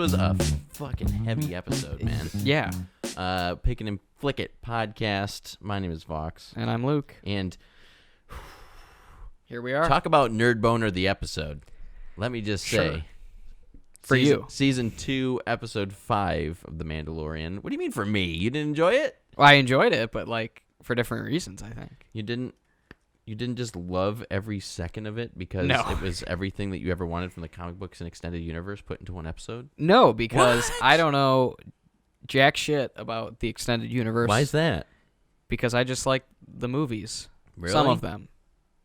was a fucking heavy episode, man. Yeah. Pick and Flick It podcast. My name is Vaux. And I'm Luke. And here we are. Talk about Nerd Boner the episode. Let me just say. For you. Season 2, Episode 5 of The Mandalorian. What do you mean for me? You didn't enjoy it? Well, I enjoyed it, but like for different reasons, I think. You didn't just love every second of it because it was everything that you ever wanted from the comic books and extended universe put into one episode? No, because What? I don't know jack shit about the extended universe. Why is that? Because I just like the movies. Really? Some of them.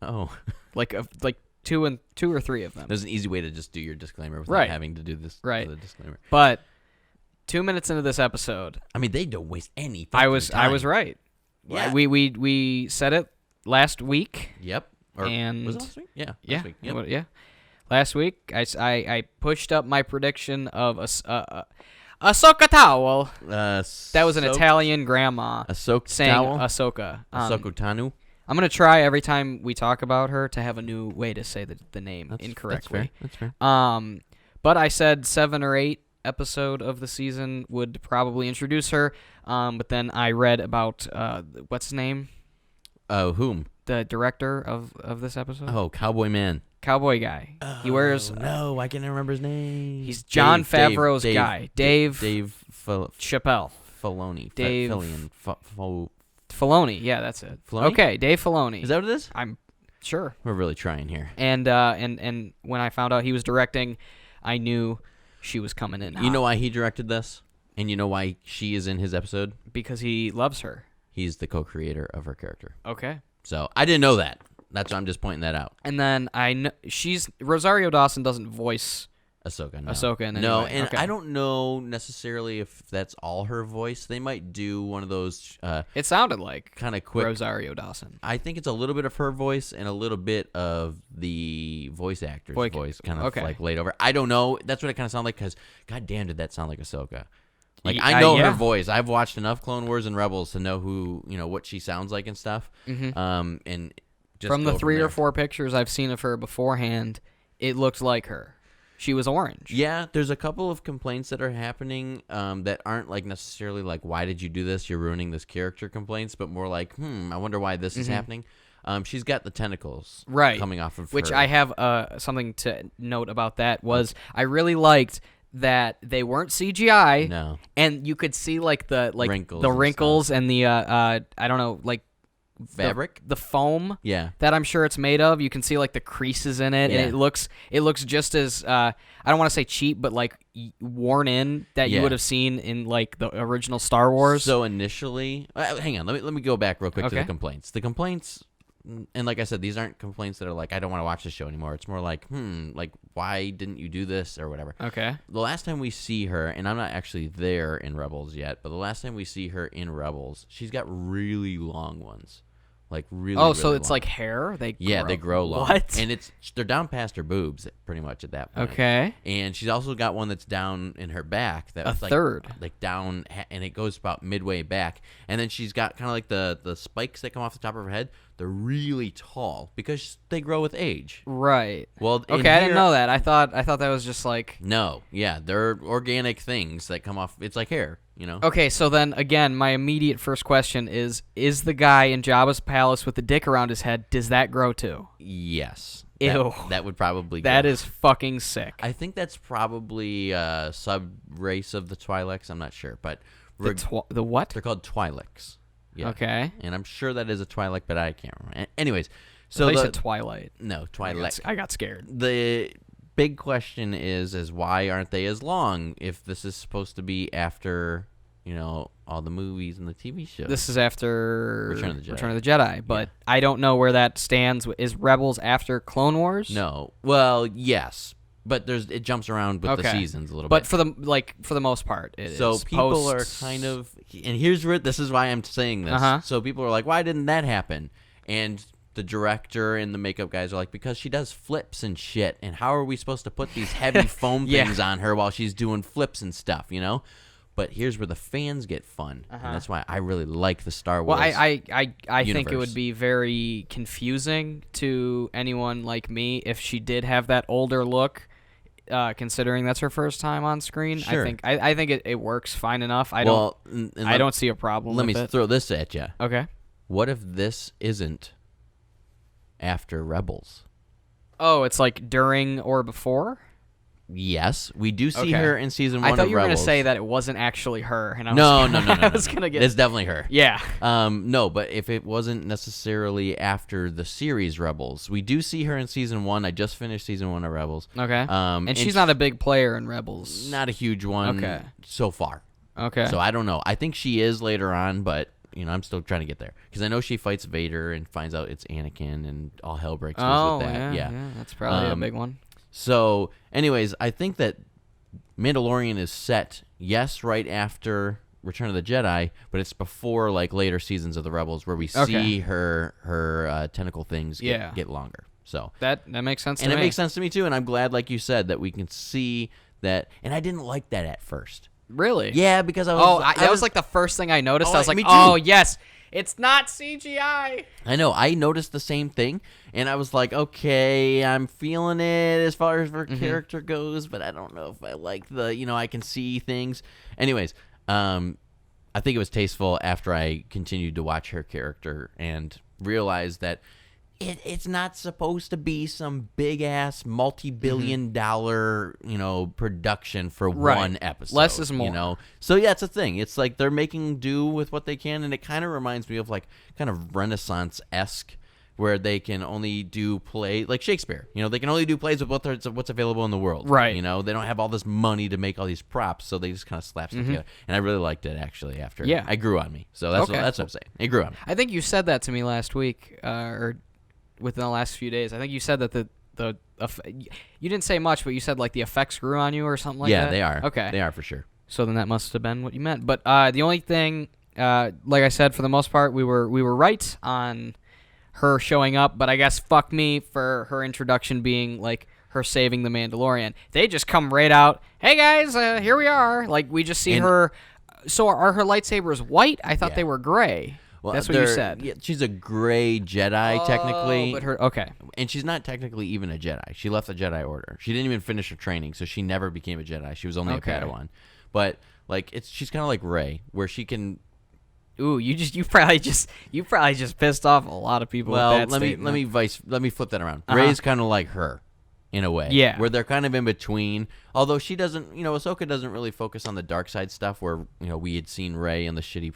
Oh. like two or three of them. There's an easy way to just do your disclaimer without having to do this. Right. The disclaimer. But 2 minutes into this episode, I mean, they don't waste any I was right. Yeah. We said it last week. Yep. And was it last week? Yeah. Yeah. Last week. Yep. Yeah. Last week, I pushed up my prediction of a Ahsoka towel. That was an Italian grandma Ahsoka saying towel? Ahsoka. Ahsoka Tanu. I'm going to try every time we talk about her to have a new way to say the name incorrectly. That's fair. But I said 7 or 8 episode of the season would probably introduce her. But then I read about what's his name? Oh, whom? The director of this episode. Oh, Cowboy Man. Cowboy guy. He wears. No, I can't remember his name. He's John Favreau's guy. Dave Chappelle. Filoni. Dave Fillion. Filoni. Yeah, that's it. Filoni? Okay, Dave Filoni. Is that what it is? I'm sure. We're really trying here. And when I found out he was directing, I knew she was coming in. You know why he directed this? And you know why she is in his episode? Because he loves her. He's the co-creator of her character. Okay. So I didn't know that. That's why I'm just pointing that out. And then she's Rosario Dawson doesn't voice Ahsoka. No. Ahsoka in any No, way. and Okay. I don't know necessarily if that's all her voice. They might do one of those It sounded like kind of quick Rosario Dawson. I think it's a little bit of her voice and a little bit of the voice actor's voice kind of like laid over. I don't know. That's what it kind of sounded like because goddamn did that sound like Ahsoka. Like I know her voice. I've watched enough Clone Wars and Rebels to know what she sounds like and stuff. Mm-hmm. And just from the 3 there. or 4 pictures I've seen of her beforehand, it looked like her. She was orange. Yeah, there's a couple of complaints that are happening that aren't like necessarily like why did you do this? You're ruining this character complaints, but more like I wonder why this is happening. She's got the tentacles coming off of which her. I have something to note about that was I really liked that they weren't CGI. No. And you could see like the wrinkles and the I don't know, like fabric, the foam. Yeah. That I'm sure it's made of. You can see like the creases in it, and it looks just as I don't want to say cheap, but like worn in that you would have seen in like the original Star Wars. So initially, hang on, let me go back real quick to the complaints. The complaints. And like I said, these aren't complaints that are like, I don't want to watch this show anymore. It's more like, like, why didn't you do this or whatever? Okay. The last time we see her, and I'm not actually there in Rebels yet, but the last time we see her in Rebels, she's got really long ones. Like, really, Oh, so really it's long. like hair? They grow long. What? And they're down past her boobs, pretty much, at that point. Okay. And she's also got one that's down in her back. That's third. Like down, and it goes about midway back. And then she's got kind of like the spikes that come off the top of her head. They're really tall because they grow with age. Right. Well, okay, I didn't know that. I thought that was just like... No, yeah, they're organic things that come off. It's like hair, Okay, so then, again, my immediate first question is the guy in Jabba's palace with the dick around his head, does that grow too? Yes. Ew. That would probably grow. That is fucking sick. I think that's probably a sub-race of the Twi'leks. I'm not sure, but... The what? They're called Twi'leks. Yeah. Okay. And I'm sure that is a Twi'lek, but I can't remember. Anyways, so they said Twilight. No, Twi'lek. I got scared. The big question is why aren't they as long if this is supposed to be after, all the movies and the TV shows? This is after Return of the Jedi, but I don't know where that stands. Is Rebels after Clone Wars? No. Well, yes. But it jumps around with the seasons a little bit. But for the most part, it is. So people are kind of, and this is why I'm saying this. So people are like, why didn't that happen? And the director and the makeup guys are like, because she does flips and shit, and how are we supposed to put these heavy foam things on her while she's doing flips and stuff, But here's where the fans get fun, and that's why I really like the Star Wars. Well, I think it universe. would be very confusing to anyone like me if she did have that older look considering that's her first time on screen. Sure. I think it works fine enough. I don't see a problem. Let with me it. throw this at you. Okay. What if this isn't after Rebels? Oh, it's like during or before? Yes, we do see her in season 1 of Rebels. I thought you were going to say that it wasn't actually her. And No. I was going to get... It's definitely her. Yeah. No, but if it wasn't necessarily after the series Rebels, we do see her in season 1. I just finished season 1 of Rebels. Okay. And she's not a big player in Rebels. Not a huge one so far. Okay. So I don't know. I think she is later on, but... I'm still trying to get there because I know she fights Vader and finds out it's Anakin, and all hell breaks loose with that. Yeah, that's probably a big one. So, anyways, I think that Mandalorian is set, yes, right after Return of the Jedi, but it's before like later seasons of the Rebels where we see her tentacle things get longer. So that makes sense. And it makes sense to me too. And I'm glad, like you said, that we can see that. And I didn't like that at first. Really? Yeah, because I was. That was like the first thing I noticed. I was like, me too. oh yes, it's not CGI. I know. I noticed the same thing, and I was like, okay, I'm feeling it as far as her character goes, but I don't know if I like the. I can see things. Anyways, I think it was tasteful after I continued to watch her character and realized that. It's not supposed to be some big-ass, multi-billion-dollar, production for one episode. Less is more. So, yeah, it's a thing. It's like they're making do with what they can, and it kind of reminds me of, like, kind of Renaissance-esque, where they can only do play like Shakespeare. They can only do plays with what's available in the world. Right. They don't have all this money to make all these props, so they just kind of slap stuff together. And I really liked it, actually, after. Yeah. I grew on me. So that's what I'm saying. It grew on me. I think you said that to me last week, or within the last few days. I think you said that you didn't say much, but you said like the effects grew on you or something like that. Yeah, they are. Okay. They are for sure. So then that must have been what you meant. But the only thing, like I said, for the most part, we were right on her showing up, but I guess fuck me for her introduction being like her saving the Mandalorian. They just come right out, hey guys, here we are. Like we just see her. So are her lightsabers white? I thought they were gray. Well, that's what you said. Yeah, she's a gray Jedi, technically. But okay. And she's not technically even a Jedi. She left the Jedi Order. She didn't even finish her training, so she never became a Jedi. She was only a Padawan. But like, she's kind of like Rey, where she can. Ooh, you probably just pissed off a lot of people. Well, with that let me flip that around. Rey's kind of like her. In a way, yeah, where they're kind of in between. Although she doesn't, Ahsoka doesn't really focus on the dark side stuff. Where we had seen Rey in the shitty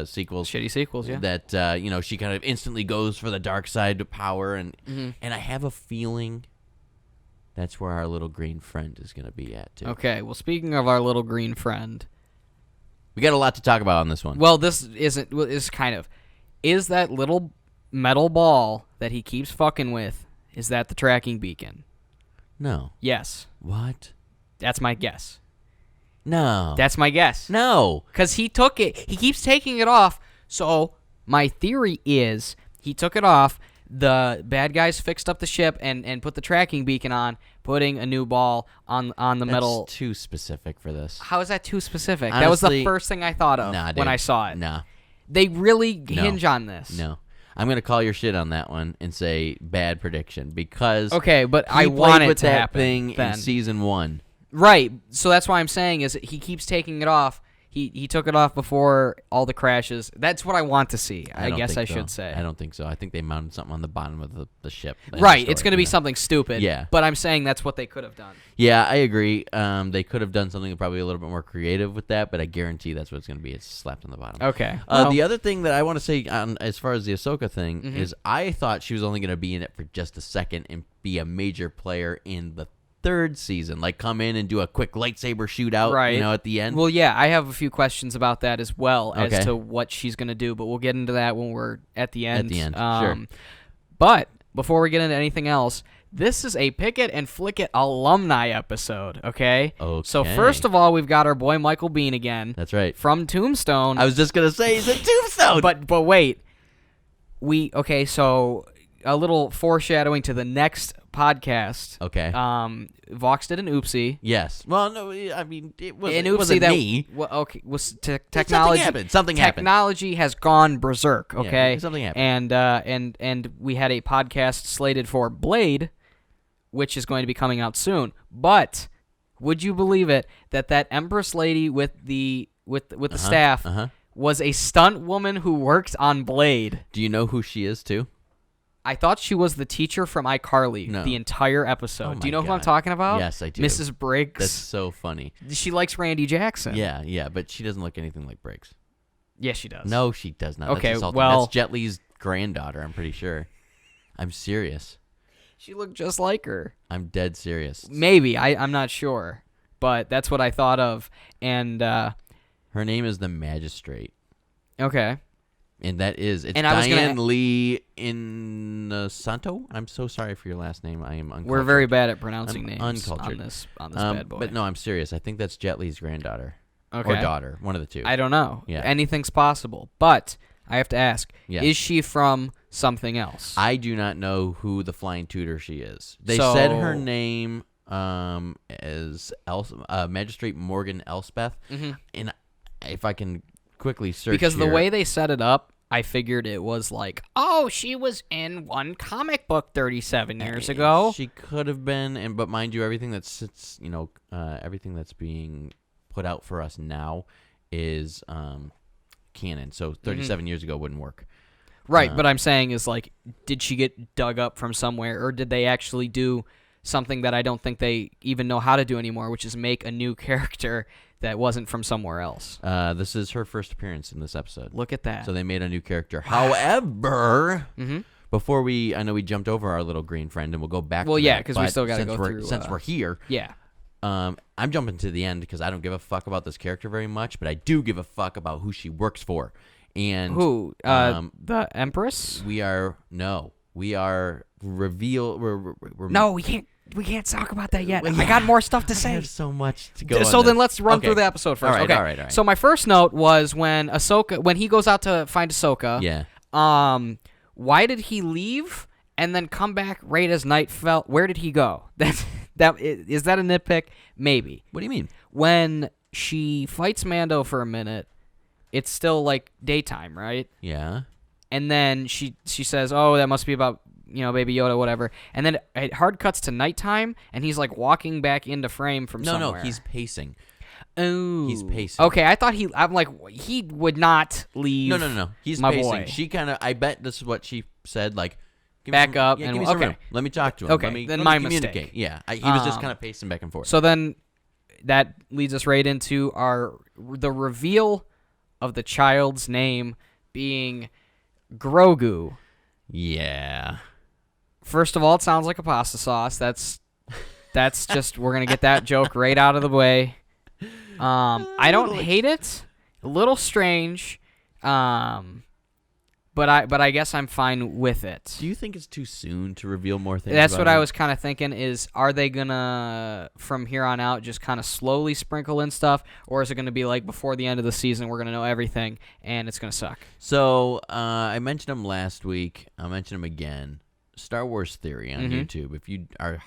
sequels, shitty sequels, yeah. That she kind of instantly goes for the dark side to power, and I have a feeling that's where our little green friend is going to be at too. Okay, well, speaking of our little green friend, we got a lot to talk about on this one. Well, this is that little metal ball that he keeps fucking with? Is that the tracking beacon? No. Yes. What? That's my guess. No. That's my guess. No. Because he took it. He keeps taking it off. So my theory is he took it off. The bad guys fixed up the ship and put the tracking beacon on, putting a new ball on the metal. That's too specific for this. How is that too specific? Honestly, that was the first thing I thought of when I saw it. Nah. They really hinge on this. No. I'm going to call your shit on that one and say bad prediction because okay, but I want it to that happen thing then. In season 1. Right. So that's why I'm saying is he keeps taking it off. He took it off before all the crashes. That's what I want to see. I guess I should say. I don't think so. I think they mounted something on the bottom of the ship. Right. It's going to be something stupid. Yeah. But I'm saying that's what they could have done. Yeah, I agree. They could have done something probably a little bit more creative with that, but I guarantee that's what it's going to be. It's slapped on the bottom. Okay. The other thing that I want to say as far as the Ahsoka thing is I thought she was only going to be in it for just a second and be a major player in the 3rd season, like come in and do a quick lightsaber shootout, right. At the end. Well, yeah, I have a few questions about that as well as to what she's going to do, but we'll get into that when we're at the end. At the end, sure. But before we get into anything else, this is a Pick It and Flick It alumni episode, okay? So first of all, we've got our boy Michael Biehn again. That's right. From Tombstone. I was just going to say he's in Tombstone. But wait. So a little foreshadowing to the next podcast. Okay. Vaux did an oopsie. Yes. Well, no, I mean, it wasn't me. Well, okay. Technology. Something happened. Technology has gone berserk. Okay. Yeah, something happened. And we had a podcast slated for Blade, which is going to be coming out soon. But would you believe it that Empress lady with the staff was a stunt woman who worked on Blade? Do you know who she is too? I thought she was the teacher from iCarly the entire episode. Oh do you know God. who I'm talking about? Yes, I do. Mrs. Briggs. That's so funny. She likes Randy Jackson. Yeah, but she doesn't look anything like Briggs. Yes, she does. No, she does not. Okay, that's well... That's Jet Li's granddaughter, I'm pretty sure. I'm serious. She looked just like her. I'm dead serious. Maybe. I'm not sure. But that's what I thought of. And, her name is the Magistrate. Okay. And that is, it's and I Diane Lee Inosanto. I'm so sorry for your last name. I am uncultured. We're very bad at pronouncing names uncultured. on this bad boy. But no, I'm serious. I think that's Jet Li's granddaughter. Okay. Or daughter. One of the two. I don't know. Yeah. Anything's possible. But I have to ask, yes. Is she from something else? I do not know who the flying tutor she is. They said her name is Magistrate Morgan Elspeth. Mm-hmm. And if I can quickly search because here, the way they set it up, I figured it was like, oh, she was in one comic book 37 years ago. She could have been, but mind you, everything that's everything that's being put out for us now is canon. So 37 years ago wouldn't work. Right, but I'm saying is like, did she get dug up from somewhere, or did they actually do something that I don't think they even know how to do anymore, which is make a new character that wasn't from somewhere else? This is her first appearance in this episode. Look at that. So they made a new character. However, before I know we jumped over our little green friend, and we'll go back. Well, to yeah, that, because we still got to go through. through. Since we're here, yeah. I'm jumping to the end because I don't give a fuck about this character very much, but I do give a fuck about who she works for. And who? The Empress? We are reveal. No, we can't talk about that yet. I got more stuff to say. I have so much to go. So then let's run through the episode first. All right. So my first note was when he goes out to find Ahsoka. Yeah. Why did he leave and then come back right as night fell? Where did he go? Is that a nitpick? Maybe. What do you mean? When she fights Mando for a minute, it's still like daytime, right? Yeah. And then she says, "Oh, that must be about Baby Yoda, whatever." And then it hard cuts to nighttime, and he's like walking back into frame from somewhere. No, he's pacing. Oh, he's pacing. Okay, I'm like, he would not leave. No. He's my pacing. boy. She kind of. I bet this is what she said. Like, back up give and me some okay. room. Let me talk to him. Okay, then my mistake. Yeah, he was just kind of pacing back and forth. So then that leads us right into the reveal of the child's name being Grogu. Yeah. First of all, it sounds like a pasta sauce. That's just, we're gonna get that joke right out of the way. I don't hate it. A little strange. But I guess I'm fine with it. Do you think it's too soon to reveal more things? That's about what him? I was kind of thinking is, are they going to, from here on out, just kind of slowly sprinkle in stuff? Or is it going to be like before the end of the season, we're going to know everything, and it's going to suck? So, I mentioned him last week. I'll mention him again. Star Wars Theory on YouTube. If you're a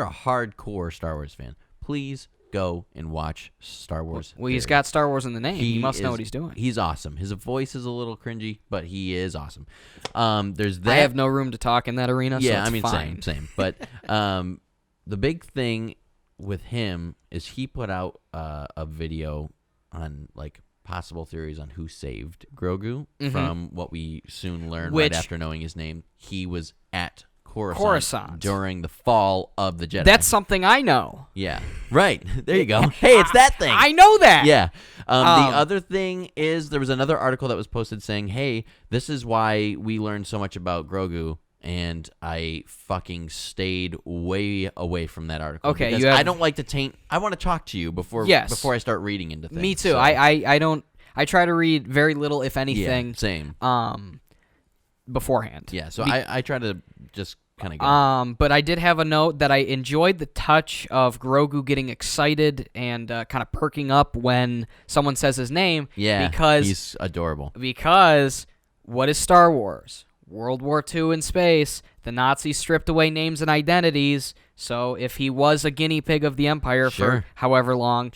hardcore Star Wars fan, please go and watch Star Wars. Well, he's got Star Wars in the name. He must know what he's doing. He's awesome. His voice is a little cringy, but he is awesome. There's that. I have no room to talk in that arena, so it's fine. Same. But the big thing with him is he put out a video on like possible theories on who saved Grogu from what we soon learned right after knowing his name. He was at Coruscant during the fall of the Jedi. That's something I know. Yeah. Right. There you go. Hey, it's that thing. I know that. Yeah. The other thing is there was another article that was posted saying, hey, this is why we learned so much about Grogu, and I fucking stayed way away from that article. Okay. Because I don't like to taint. I want to talk to you before I start reading into things. Me too. So. I don't. I try to read very little, if anything. Yeah, same. Beforehand. Yeah. So I try to just kind of go. But I did have a note that I enjoyed the touch of Grogu getting excited and kind of perking up when someone says his name. Yeah, because he's adorable. Because what is Star Wars? World War II in space. The Nazis stripped away names and identities. So if he was a guinea pig of the Empire for however long,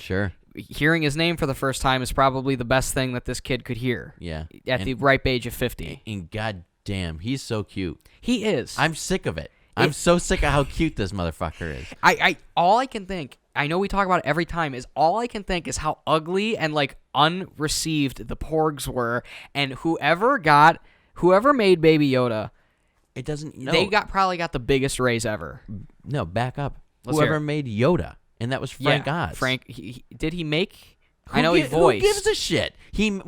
hearing his name for the first time is probably the best thing that this kid could hear. Yeah, at the ripe age of 50. And God damn, he's so cute. He is. I'm sick of it. I'm so sick of how cute this motherfucker is. All I can think, I know we talk about it every time, is all I can think is how ugly and like unreceived the Porgs were, and whoever made Baby Yoda, It doesn't. No. they probably got the biggest raise ever. No, back up. Let's hear Whoever it. made Yoda, and that was Frank Oz. Frank, did he make? I know he voiced. Who gives a shit? He made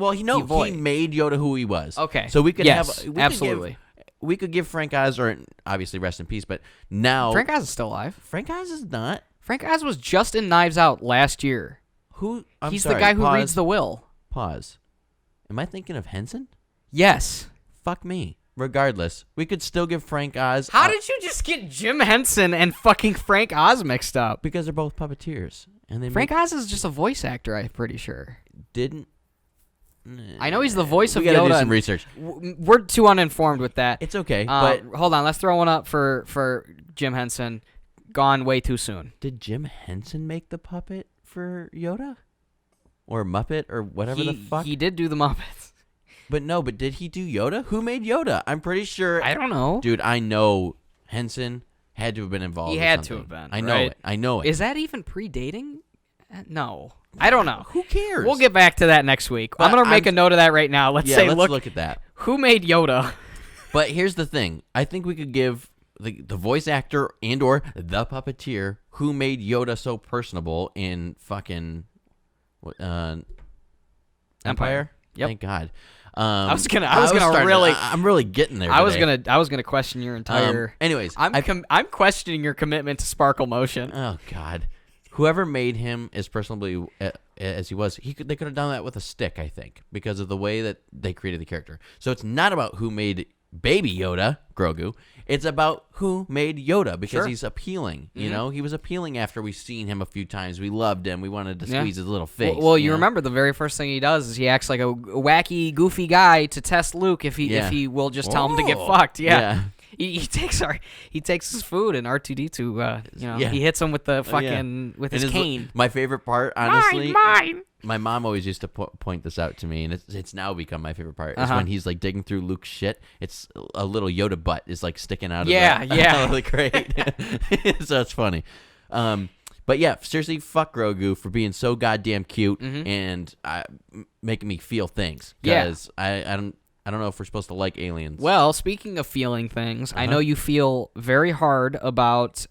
Yoda who he was. Okay. So we could absolutely. We could give Frank Oz, or obviously rest in peace, but now Frank Oz is still alive. Frank Oz is not. Frank Oz was just in Knives Out last year. He's the guy who reads the will. Pause. Am I thinking of Henson? Yes. Fuck me. Regardless, we could still give Frank Oz. How did you just get Jim Henson and fucking Frank Oz mixed up? Because they're both puppeteers, and they Frank Oz is just a voice actor, I'm pretty sure. didn't. I know he's the voice of Yoda. We gotta do some research. We're too uninformed with that. It's okay, but hold on, let's throw one up for Jim Henson. Gone way too soon. Did Jim Henson make the puppet for Yoda, or Muppet, or whatever the fuck? He did do the Muppets. But did he do Yoda? Who made Yoda? I'm pretty sure. I don't know. Dude, I know Henson had to have been involved. He had to have been. I know it. I know it. Is that even predating? No. I don't know. Who cares? We'll get back to that next week. I'm going to make a note of that right now. Let's look at that. Who made Yoda? But here's the thing. I think we could give the voice actor and or the puppeteer who made Yoda so personable in fucking Empire. Yep. Thank God. I'm really getting there. I was gonna question your entire. Anyways, I'm questioning your commitment to Sparkle Motion. Oh God, whoever made him as personally as he was, they could have done that with a stick, I think, because of the way that they created the character. So it's not about who made Baby Yoda, Grogu. It's about who made Yoda, because he's appealing. You know, he was appealing after we've seen him a few times. We loved him. We wanted to squeeze his little face. Well, you remember the very first thing he does is he acts like a wacky, goofy guy to test Luke if he will just tell him to get fucked. Yeah. He takes his food, and R2D2 he hits him with the fucking with his cane. My favorite part, honestly, mine. My mom always used to point this out to me, and it's now become my favorite part. Is when he's like digging through Luke's shit. It's a little Yoda butt is like sticking out of the crate. So it's funny. But yeah, seriously, fuck Grogu for being so goddamn cute and making me feel things. Because I don't know if we're supposed to like aliens. Well, speaking of feeling things, I know you feel very hard about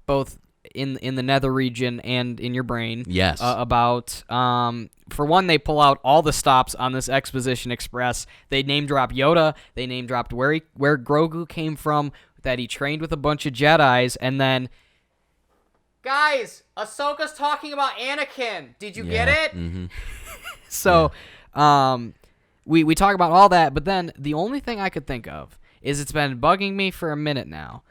both in the nether region and in your brain. Yes. About for one, they pull out all the stops on this Exposition Express. They name drop Yoda. They name dropped where Grogu came from, that he trained with a bunch of Jedis, and then guys, Ahsoka's talking about Anakin. Did you get it? Mm-hmm. So, we talk about all that, but then the only thing I could think of is it's been bugging me for a minute now.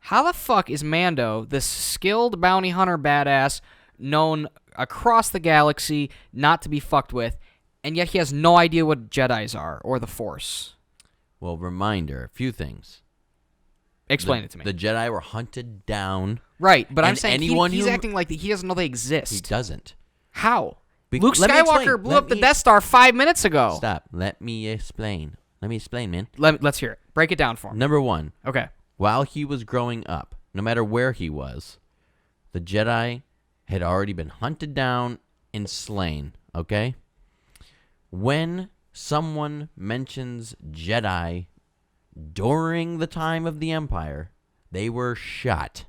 How the fuck is Mando, this skilled bounty hunter badass, known across the galaxy not to be fucked with, and yet he has no idea what Jedis are or the Force? Well, reminder, a few things. Explain it to me. The Jedi were hunted down. Right, but I'm saying he's acting like he doesn't know they exist. He doesn't. How? Luke Skywalker blew up the Death Star 5 minutes ago. Stop. Let me explain. Man. Let's hear it. Break it down for him. Number one. Okay. While he was growing up, no matter where he was, the Jedi had already been hunted down and slain, okay? When someone mentions Jedi during the time of the Empire, they were shot.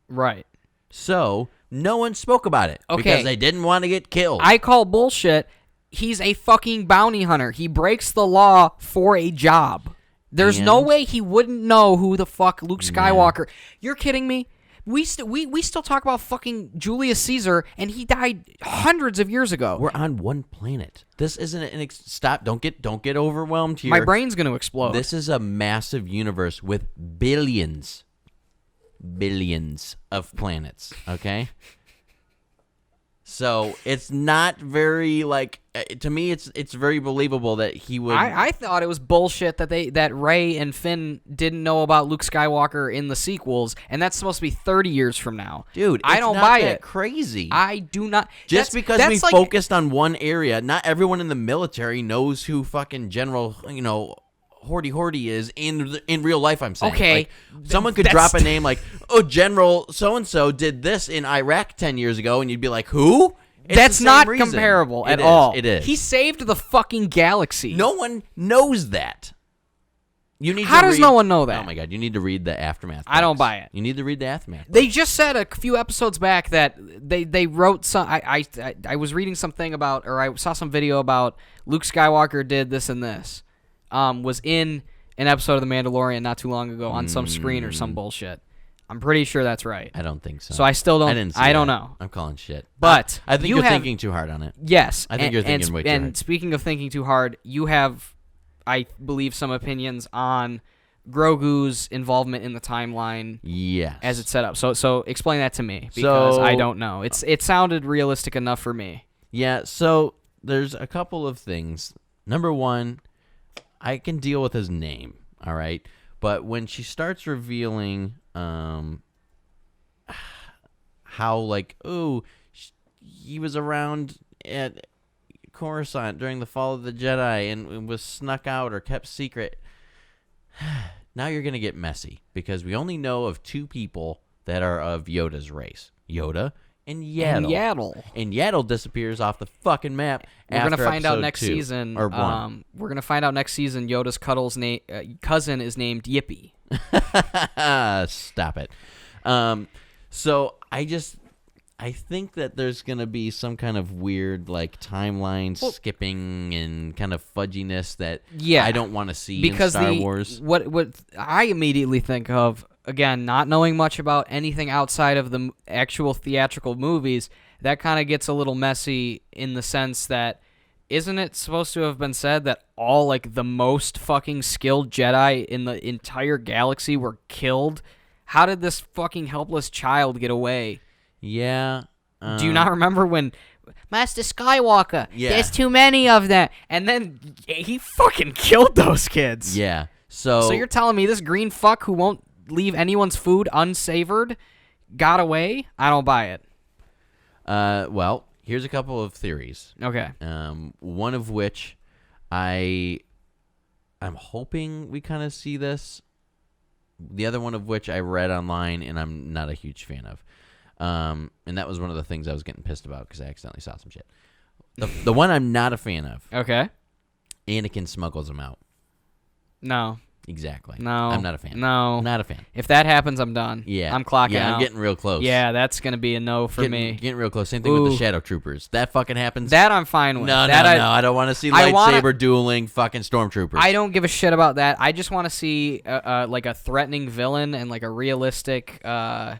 Right. So, no one spoke about it because they didn't want to get killed. I call bullshit. He's a fucking bounty hunter. He breaks the law for a job. There's no way he wouldn't know who the fuck Luke Skywalker. You're kidding me? We still talk about fucking Julius Caesar, and he died hundreds of years ago. We're on one planet. This isn't stop. Don't get overwhelmed here. My brain's going to explode. This is a massive universe with billions of planets, okay? So it's not very to me. It's very believable that he would. I thought it was bullshit that Rey and Finn didn't know about Luke Skywalker in the sequels, and that's supposed to be 30 years from now. Dude, I don't buy it. Crazy. I do not. Just because we focused on one area, not everyone in the military knows who fucking General Horty is in real life. I'm saying, okay, like, someone could drop a name like, "Oh, General so and so did this in Iraq 10 years ago," and you'd be like, "Who?" That's not comparable at all. It is. He saved the fucking galaxy. No one knows that. How does no one know that? Oh my god, you need to read the Aftermath. I don't buy it. You need to read the Aftermath. They just said a few episodes back that they wrote some. I was reading something about, or I saw some video about Luke Skywalker did this and this. Was in an episode of The Mandalorian not too long ago on some screen or some bullshit. I'm pretty sure that's right. I don't think so. So I still don't. I don't know. I'm calling shit. But I think you're thinking too hard on it. Yes, I think you're thinking way too hard. And speaking of thinking too hard, you have, I believe, some opinions on Grogu's involvement in the timeline. Yes. As it's set up. So explain that to me, because I don't know. It sounded realistic enough for me. Yeah. So there's a couple of things. Number one, I can deal with his name. All right. But when she starts revealing how, like, he was around at Coruscant during the fall of the Jedi and was snuck out or kept secret, now you're going to get messy, because we only know of two people that are of Yoda's race. Yoda and Yaddle. And Yaddle disappears off the fucking map. We're going to find out next season. Or one. We're going to find out next season Yoda's cousin is named Yippee. Stop it. So I think that there's going to be some kind of weird, like, timeline skipping and kind of fudginess that I don't want to see in Star Wars. What I immediately think of, again, not knowing much about anything outside of the actual theatrical movies, that kind of gets a little messy in the sense that, isn't it supposed to have been said that all, like, the most fucking skilled Jedi in the entire galaxy were killed? How did this fucking helpless child get away? Yeah. Do you not remember when Master Skywalker, yeah, there's too many of them, and then he fucking killed those kids? Yeah. So you're telling me this green fuck who won't leave anyone's food unsavored got away? I don't buy it. Well, here's a couple of theories. Okay. One of which I'm hoping we kind of see this. The other one of which I read online and I'm not a huge fan of. And that was one of the things I was getting pissed about because I accidentally saw some shit. The one I'm not a fan of. Okay. Anakin smuggles him out. No. Exactly. No. I'm not a fan. No. Not a fan. If that happens, I'm done. Yeah. I'm clocking out. Yeah, I'm getting real close. Yeah, that's going to be a no for me. Getting real close. Same thing with the Shadow Troopers. That fucking happens. That I'm fine with. No. I don't want to see lightsaber dueling fucking stormtroopers. I don't give a shit about that. I just want to see like a threatening villain and like a realistic, I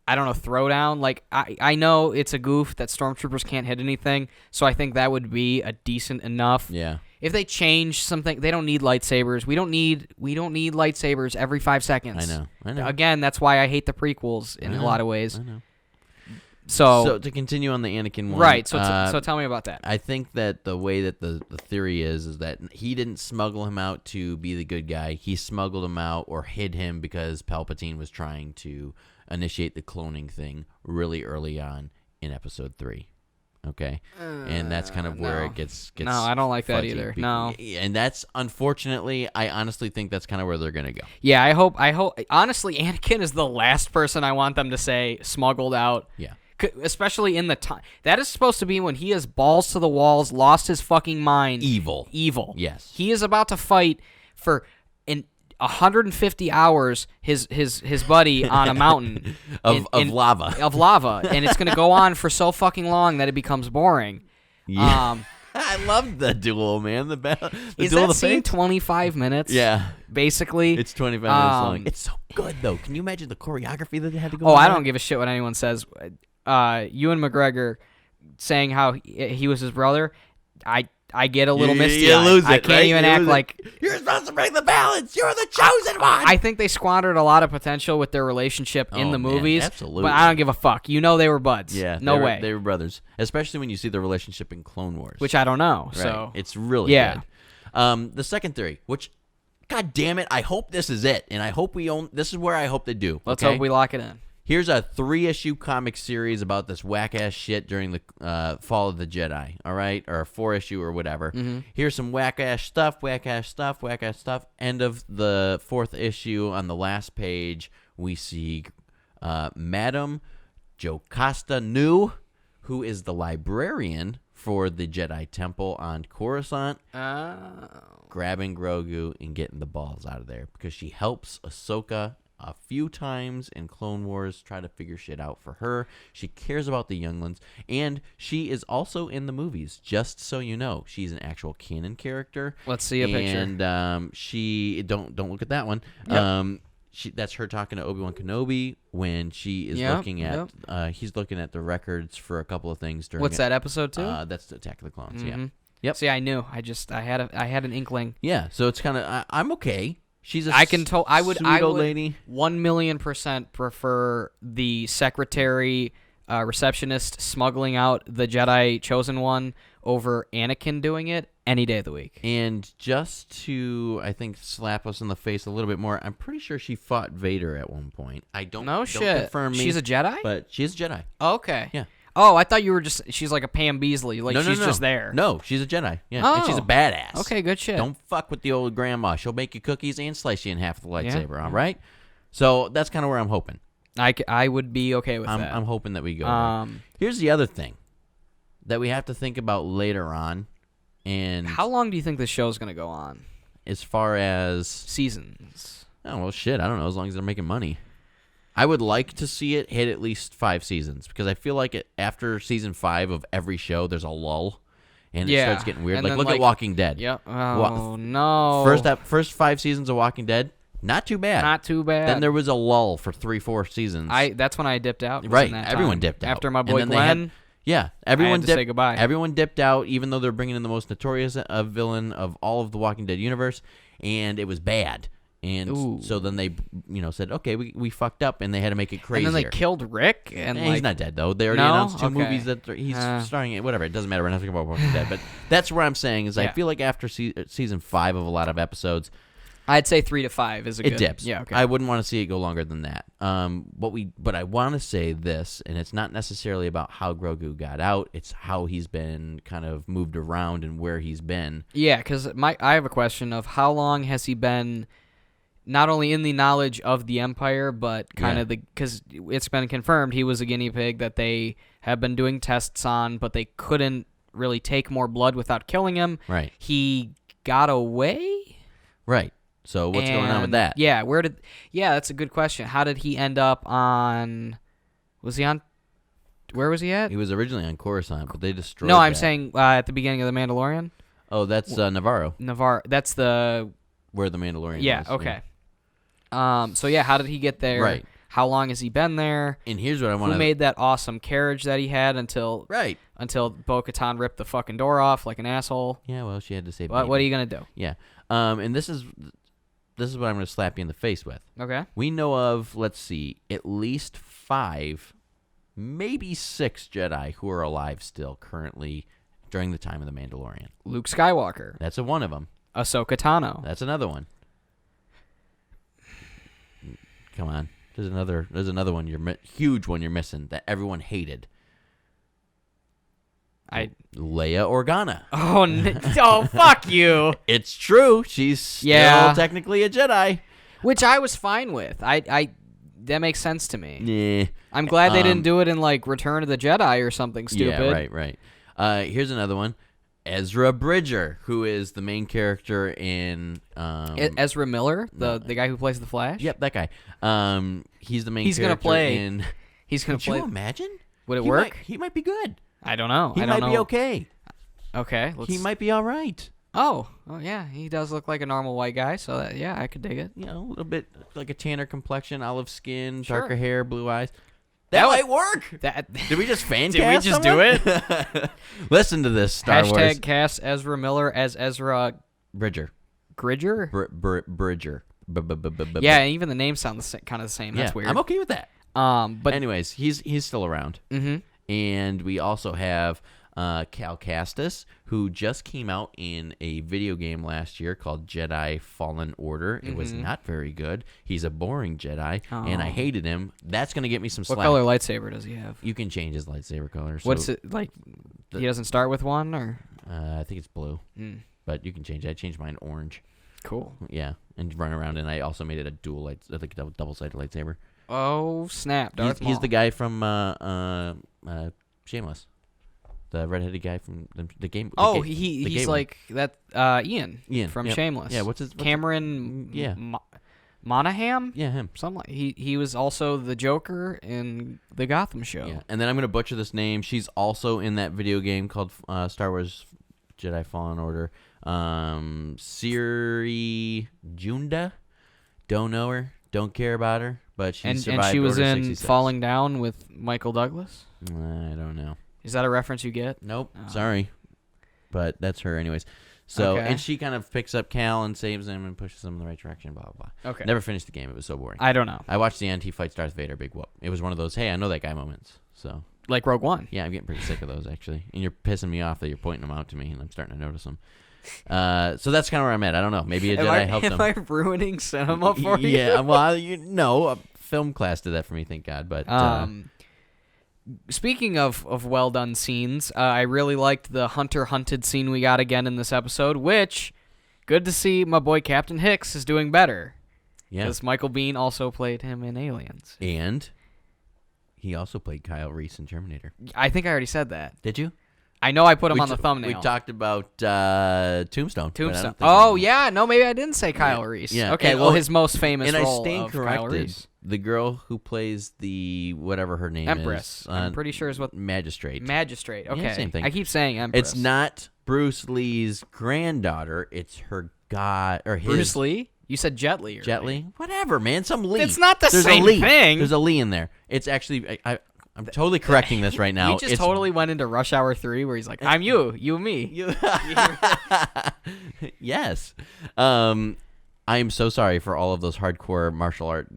don't know, throwdown. Like, I know it's a goof that stormtroopers can't hit anything, so I think that would be a decent enough. Yeah. If they change something, they don't need lightsabers. We don't need lightsabers every 5 seconds. I know. Again, that's why I hate the prequels in a lot of ways. I know. So to continue on the Anakin one. Right, so tell me about that. I think that the way that the theory is that he didn't smuggle him out to be the good guy. He smuggled him out or hid him because Palpatine was trying to initiate the cloning thing really early on in Episode 3. Okay, and that's kind of where it gets. No, I don't like that either. No, and that's unfortunately, I honestly think that's kind of where they're gonna go. Yeah, I hope. Honestly, Anakin is the last person I want them to say smuggled out. Yeah, especially in the time that is supposed to be when he is balls to the walls, lost his fucking mind. Evil. Yes, he is about to fight for 150 hours his buddy on a mountain of lava, and it's going to go on for so fucking long that it becomes boring. Yeah. I love the duel, man. The is duel that of scene 25 minutes? Yeah, basically it's 25 minutes long. It's so good though. Can you imagine the choreography that they had to go? Oh, I don't give a shit what anyone says. Ewan McGregor saying how he was his brother. I get a little misty. I can't even act like you're supposed to bring the balance. You're the chosen one. I think they squandered a lot of potential with their relationship in the movies. Man, absolutely. But I don't give a fuck. You know they were buds. Yeah. No way. They were brothers. Especially when you see their relationship in Clone Wars. Which I don't know. Right. So it's really good. The second theory, which, God damn it, I hope this is it. And I hope this is where I hope they do. Let's hope we lock it in. Here's a 3-issue comic series about this whack-ass shit during the Fall of the Jedi, all right? Or a 4-issue or whatever. Mm-hmm. Here's some whack-ass stuff, whack-ass stuff, whack-ass stuff. End of the 4th issue, on the last page, we see Madame Jocasta Nu, who is the librarian for the Jedi Temple on Coruscant, grabbing Grogu and getting the balls out of there because she helps Ahsoka a few times in Clone Wars, try to figure shit out for her. She cares about the younglings, and she is also in the movies, just so you know. She's an actual canon character. Let's see a picture. And she don't look at that one. Yep. That's her talking to Obi-Wan Kenobi when she is looking at he's looking at the records for a couple of things during What's that, episode 2? That's the Attack of the Clones. Mm-hmm. Yeah. Yep. See, I knew. I had an inkling. Yeah, so it's kind of I'm okay. She's a I would lady. 1,000,000% prefer the secretary receptionist smuggling out the Jedi Chosen One over Anakin doing it any day of the week. And just to, I think, slap us in the face a little bit more, I'm pretty sure she fought Vader at one point. I don't confirm me. She's a Jedi? But she's a Jedi. Okay. Yeah. Oh, I thought you were she's like a Pam Beasley. Like, she's just there. No, she's a Jedi. Yeah. And she's a badass. Okay, good shit. Don't fuck with the old grandma. She'll make you cookies and slice you in half with the lightsaber, all right? So that's kind of where I'm hoping. I would be okay with that. I'm hoping that we go there. Here's the other thing that we have to think about later on. And how long do you think this show's going to go on? As far as seasons. Oh, well, shit. I don't know. As long as they're making money. I would like to see it hit at least 5 seasons because I feel like after season 5 of every show, there's a lull. And it starts getting weird. Like, look at Walking Dead. Yep. Oh, no. First 5 seasons of Walking Dead, not too bad. Not too bad. Then there was a lull for 3-4 seasons. That's when I dipped out. Right. Everyone dipped out. After my boy Glenn. Everyone to say goodbye. Everyone dipped out, even though they're bringing in the most notorious villain of all of the Walking Dead universe, and it was bad. And so then they, said, okay, we fucked up, and they had to make it crazier. And then they killed Rick, and he's not dead though. They already announced 2 movies that he's starring in. Whatever, it doesn't matter. We're not talking about Walking Dead, but that's what I'm saying is I feel like after season 5 of a lot of episodes, I'd say 3 to 5 is a good. It dips. Yeah, okay. I wouldn't want to see it go longer than that. But I want to say this, and it's not necessarily about how Grogu got out. It's how he's been kind of moved around and where he's been. Yeah, because I have a question of how long has he been not only in the knowledge of the Empire, but kind of because it's been confirmed he was a guinea pig that they have been doing tests on, but they couldn't really take more blood without killing him. Right. He got away? Right. So what's going on with that? Yeah, that's a good question. How did he end up on? Where was he at? He was originally on Coruscant, but they destroyed. No, I'm saying at the beginning of the Mandalorian. Oh, that's Navarro. That's the where the Mandalorian. Yeah. was. Okay. So how did he get there? Right. How long has he been there? And here's what I want to. Who made that awesome carriage that he had until Bo-Katan ripped the fucking door off like an asshole? Yeah. Well, she had to save. What are you gonna do? Yeah. And this is what I'm going to slap you in the face with. Okay. We know of, let's see, at least 5, maybe 6 Jedi who are alive still currently during the time of the Mandalorian. Luke Skywalker. That's one of them. Ahsoka Tano. That's another one. Come on. There's another one huge one you're missing that everyone hated. Leia Organa. Oh, fuck you. It's true. She's still technically a Jedi. Which I was fine with. That makes sense to me. Yeah. I'm glad they didn't do it in, like, Return of the Jedi or something stupid. Yeah, right. Here's another one. Ezra Bridger, who is the main character in... Ezra Miller, the guy who plays the Flash? Yep, that guy. He's the main character gonna play in... He's going to play... Could you imagine? Would it work? He might be good. I don't know. He might be okay. Okay. He might be all right. Oh, yeah. He does look like a normal white guy, so I could dig it. A little bit like a tanner complexion, olive skin, Sure. darker hair, blue eyes. That might work. Did we just fan Did cast we just someone? do it? Listen to this, Star Wars. Cast Ezra Miller as Ezra Bridger. Bridger? Bridger. Yeah, even the names sound kind of the same. That's weird. I'm okay with that. But anyways, he's still around. Mm-hmm. And we also have Cal Kestis, who just came out in a video game last year called Jedi Fallen Order. It was not very good. He's a boring Jedi, and I hated him. That's going to get me some slack. What color lightsaber does he have? You can change his lightsaber color. So What's it like? He doesn't start with one, or? I think it's blue, but you can change it. I changed mine orange. Cool. Yeah, and run around, and I also made it a double-sided lightsaber. Oh snap! He's the guy from Shameless. The redheaded guy from the game. He's like that. Ian from Shameless. Yeah, what's Cameron? Monaghan. Yeah, him. Something like he was also the Joker in the Gotham show. Yeah, and then I'm gonna butcher this name. She's also in that video game called Star Wars Jedi Fallen Order. Siri Junda. Don't know her. Don't care about her. But she survived. And she was Order in 66. Falling Down with Michael Douglas. I don't know. Is that a reference you get? Nope. Sorry, but that's her anyways. So Okay. and she kind of picks up Cal and saves him and pushes him in the right direction. Blah blah blah. Okay. Never finished the game. It was so boring. I don't know. I watched the end. He fights Darth Vader. Big whoop. It was one of those. Hey, I know that guy moments. So Like Rogue One. yeah, I'm getting pretty sick of those actually. And you're pissing me off that you're pointing them out to me, and I'm starting to notice them. So that's kind of where I'm at. I don't know. Maybe a Jedi helped him. Am I ruining cinema for you? Yeah. Well, a film class did that for me. Thank God. But speaking of well done scenes, I really liked the hunted scene we got again in this episode. Which, good to see my boy Captain Hicks is doing better. Yeah. Because Michael Biehn also played him in Aliens. And he also played Kyle Reese in Terminator. I think I already said that. Did you? I know I put him on the thumbnail. We talked about Tombstone. Oh, yeah. No, maybe I didn't say Kyle Reese. Yeah. Okay, and, well, his most famous and role I stand of Kyle Reese. corrected. The girl who plays the whatever her name Empress. is. I'm pretty sure is what... Magistrate. Okay. Yeah, same thing. I keep saying Empress. It's not Bruce Lee's granddaughter. It's her god or his. Bruce Lee? You said Jet Li. Jet Li? Whatever, man. Some Lee. It's not the There's same a Lee. thing. There's a Lee in there. It's actually... I'm totally correcting this right now. He just totally went into Rush Hour 3 where he's like, I'm you and me. Yes. I am so sorry for all of those hardcore martial art